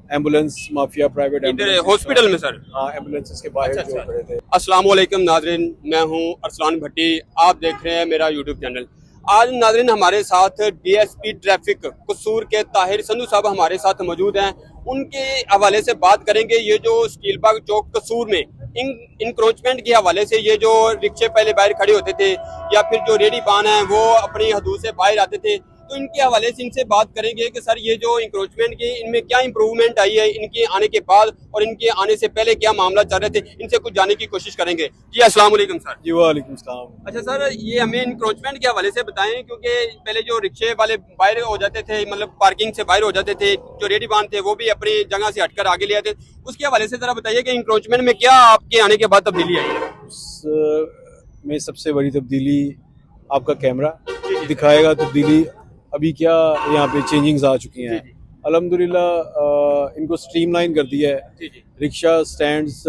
Ambulance mafia private इधर hospital में sir. हाँ, एम्बुलेंस के बाहर अच्छा, जो अच्छा। खड़े थे। अस्सलाम वालेकुम नाजरीन, मैं हूं अरसलान भट्टी, आप देख रहे हैं मेरा यूट्यूब चैनल। आज नाजरीन हमारे साथ डीएसपी ट्रैफिक कसूर के ताहिर संधू साहब हमारे साथ मौजूद हैं। उनके हवाले से बात करेंगे। ये जो स्टील बाग चौक कसूर में इंक्रोचमेंट के हवाले से ये जो रिक्शे पहले बाहर खड़े होते थे या फिर जो रेडी पान है वो अपनी हदूद से बाहर आते थे, तो इनके हवाले से इनसे बात करेंगे कि सर ये जो इंक्रोचमेंट की इनमें क्या इंप्रूवमेंट आई है इनके आने के बाद और इनके आने से पहले क्या मामला चल रहे थे, इनसे कुछ जानने की कोशिश करेंगे। जी अस्सलाम वालेकुम सर। जी वालेकुम सलाम। अच्छा सर, ये हमें इंक्रोचमेंट के हवाले से बताएं, क्योंकि पहले जो रिक्शे वाले बाहर हो जाते थे, मतलब पार्किंग से बाहर हो जाते थे, जो रेडी बांध थे वो भी अपनी जगह से हटकर आगे ले आते, उसके हवाले से जरा बताइए कि इंक्रोचमेंट में क्या आपके आने के बाद तब्दीली आई है। में सबसे बड़ी तब्दीली आपका कैमरा दिखाएगा। तब्दीली अभी क्या यहाँ पे चेंजिंग्स आ चुकी हैं अल्हम्दुलिल्लाह। इनको स्ट्रीमलाइन कर दिया है। जी जी रिक्शा स्टैंड्स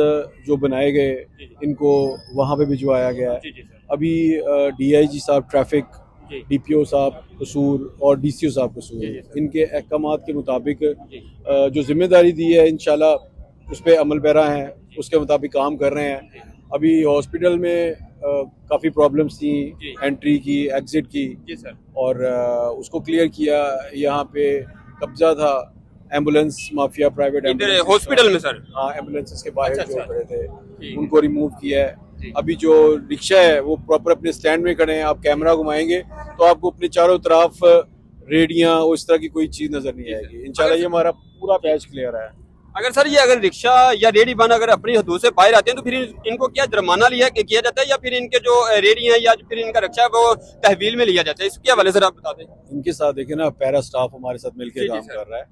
जो बनाए गए इनको वहाँ पे भिजवाया गया है। जी जी सर। अभी डीआईजी साहब ट्रैफिक, जी डीपीओ साहब कसूर और डीसीओ साहब जी, कसूर, जी, सर। इनके अहकामात के मुताबिक जी जो जिम्मेदारी दी है इंशाल्लाह उस पर अमल पैरा हैं, उसके मुताबिक काम कर रहे हैं। अभी हॉस्पिटल में काफ़ी प्रॉब्लम्स थी जी। एंट्री की, एग्जिट की, जी सर। और उसको क्लियर किया। यहाँ पे कब्जा था एम्बुलेंस माफिया प्राइवेट इधर हॉस्पिटल में सर। हाँ, एम्बुलेंस के बाहर अच्छा, जो अच्छा। खड़े थे जी। उनको रिमूव किया है। जी। अभी जो रिक्शा है वो प्रॉपर अपने स्टैंड में खड़े हैं। आप कैमरा घुमाएंगे तो आपको अपने चारों तरफ रेडियां और इस तरह की कोई चीज नजर नहीं आएगी। इंशाल्लाह ये हमारा पूरा पैच क्लियर है। अगर सर ये अगर रिक्शा या रेडी बन अगर अपनी हदूद से बाहर आते हैं तो फिर इनको क्या जुर्माना किया जाता है या फिर इनके जो रेडी हैं या फिर इनका रिक्शा है वो तहवील में लिया जाता है, इसके हवाले से आप बता दें। इनके साथ देखे ना, पैरा स्टाफ हमारे साथ मिलकर जी, जी, काम सर। कर रहा है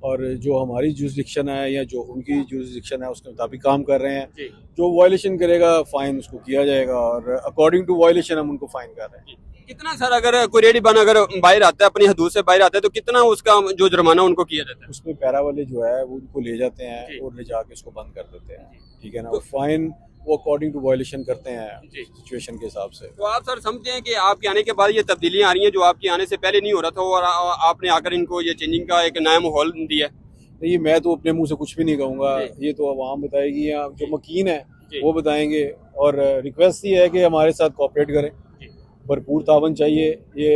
और जो हमारी जुरिस्डिक्शन है या जो उनकी जुरिस्डिक्शन है उसके मुताबिक काम कर रहे हैं। जी जो वायलेशन करेगा फाइन उसको किया जाएगा और अकॉर्डिंग टू वायलेशन हम उनको फाइन कर रहे हैं। कितना सर, अगर कोई रेडी बन अगर बाहर आता है अपनी हदूद से बाहर आता है तो कितना उसका जो जुर्माना उनको किया जाता है। उसमें पैरा वाले जो है वो उनको ले जाते जी। हैं और ले जाके उसको बंद कर देते हैं। ठीक है ना, तो- और फाइन वो अकॉर्डिंग टू वायलेशन करते हैं जी। सिचुएशन के हिसाब से। तो आप सर समझते हैं कि आपके आने के बाद ये तब्दीलियां आ रही हैं जो आपके आने से पहले नहीं हो रहा था और आपने आकर इनको ये चेंजिंग का एक नया माहौल दिया है। ये मैं तो अपने मुंह से कुछ भी नहीं कहूँगा, जी। ये तो आवाम बताएगी या जो मकीन है जी। वो बताएंगे। और रिक्वेस्ट ये है कि हमारे साथ कोऑपरेट करें, जी। भरपूर तावन चाहिए। ये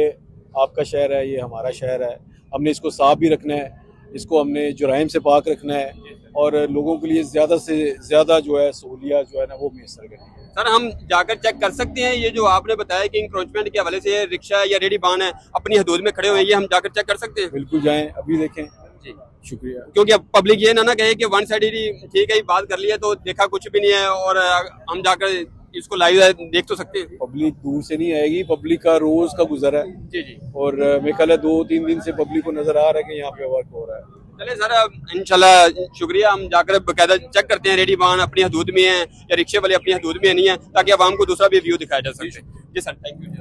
आपका शहर है, ये हमारा शहर है, हमने इसको साफ भी रखना है, इसको हमने जुराइम से पाक रखना है और लोगों के लिए ज़्यादा से ज़्यादा जो है सहूलियत जो है ना वो मैसर करनी है। सर हम जाकर चेक कर सकते हैं ये जो आपने बताया कि इंक्रोचमेंट के हवाले से रिक्शा या रेडी बान है अपनी हदूद में खड़े हुए हैं, ये हम जाकर चेक कर सकते हैं। बिल्कुल जाएं, अभी देखें। जी। शुक्रिया। क्योंकि अब पब्लिक ये ना कहे कि वन साइड ठीक है बात कर लिया तो देखा कुछ भी नहीं है और हम जाकर इसको लाइव देख तो सकते हैं। पब्लिक दूर से नहीं आएगी, पब्लिक का रोज का गुजर है जी जी। और मेरे ख्याल है 2-3 दिन से पब्लिक को नजर आ रहा है कि यहाँ पे वर्क हो रहा है। चले सर इंशाल्लाह शुक्रिया, हम जाकर बकायदा चेक करते हैं रेडी बान अपनी हदूद में है या रिक्शे वाले अपनी हदूद में नहीं है, ताकि आवाम को दूसरा भी व्यू दिखाया जा सके। जी सर, थैंक यू।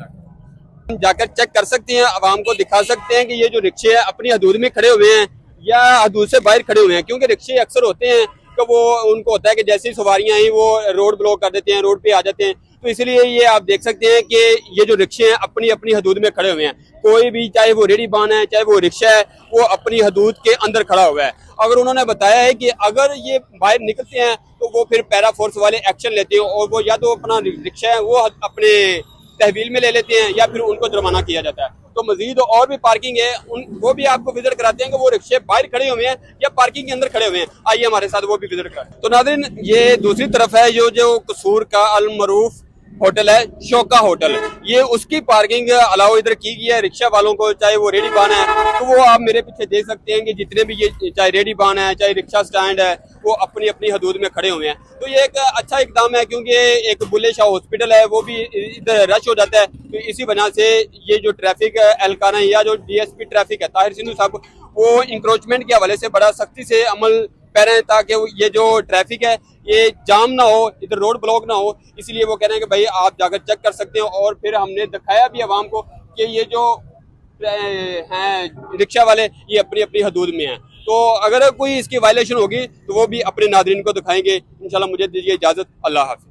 हम जाकर चेक कर सकते हैं, आवाम को दिखा सकते हैं कि ये जो रिक्शे है अपनी हदूद में खड़े हुए हैं या हदूद से बाहर खड़े हुए हैं, क्योंकि रिक्शे अक्सर होते हैं कि वो उनको होता है कि जैसी सवारियां आई वो रोड ब्लॉक कर देते हैं, रोड पे आ जाते हैं। तो इसलिए ये आप देख सकते हैं कि ये जो रिक्शे हैं अपनी अपनी हदूद में खड़े हुए हैं। कोई भी, चाहे वो रेडी बान है चाहे वो रिक्शा है, वो अपनी हदूद के अंदर खड़ा हुआ है। अगर उन्होंने बताया है कि अगर ये बाहर निकलते हैं तो वो फिर पैरा फोर्स वाले एक्शन लेते हैं और वो या तो अपना रिक्शा है वो अपने तहवील में ले लेते हैं या फिर उनको जुर्माना किया जाता है। तो मजीद और भी पार्किंग है वो भी आपको विजिट कराते हैं कि वो रिक्शे बाहर खड़े हुए हैं या पार्किंग के अंदर खड़े हुए हैं। आइए हमारे साथ वो भी विजिट कराते। तो नाज़रीन ये दूसरी तरफ है जो कसूर का अल मरूफ होटल है, शौका होटल, ये उसकी पार्किंग अलाउ इधर की गई है रिक्शा वालों को, चाहे वो रेडी बान है। तो वो आप मेरे पीछे देख सकते हैं कि जितने भी ये चाहे रेडी बान है चाहे रिक्शा स्टैंड है वो अपनी अपनी हदूद में खड़े हुए हैं। तो ये एक अच्छा इकदाम है, क्योंकि एक बुल्ले शाह हॉस्पिटल है वो भी इधर रश हो जाता है। तो इसी वजह से ये जो ट्रैफिक एहलकारा या जो डीएसपी ट्रैफिक है ताहिर संधू साहब, वो इंक्रोचमेंट के हवाले से बड़ा सख्ती से अमल कर रहे हैं ताकि ये जो ट्रैफिक है ये जाम ना हो, इधर रोड ब्लॉक ना हो। इसलिए वो कह रहे हैं कि भाई आप जाकर चेक कर सकते हैं। और फिर हमने दिखाया भी आवाम को कि ये जो हैं रिक्शा वाले ये अपनी अपनी हदूद में हैं। तो अगर कोई इसकी वायलेशन होगी तो वो भी अपने नादरीन को दिखाएंगे। इंशाल्लाह मुझे दीजिए इजाज़त, अल्लाह हाफ़िज़।